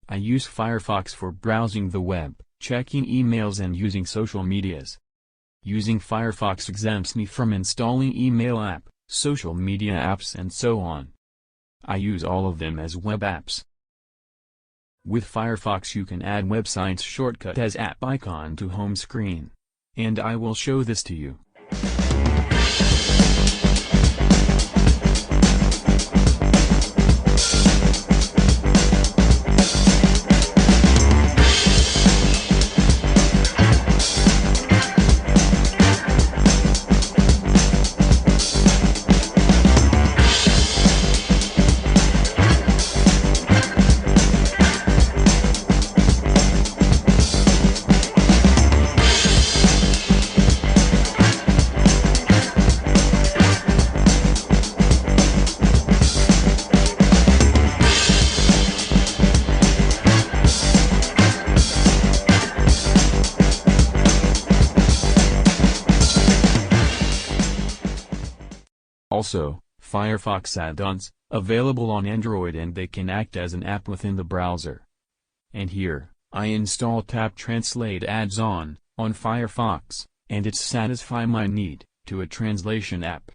I use Firefox for browsing the web, checking emails and using social medias. Using Firefox exempts me from installing email app, social media apps and so on. I use all of them as web apps. With Firefox you can add websites shortcut as app icon to home screen. And I will show this to you. Also, Firefox add-ons, available on Android and they can act as an app within the browser. And here, I install Tap Translate add-on, on Firefox, and it satisfies my need, to a translation app.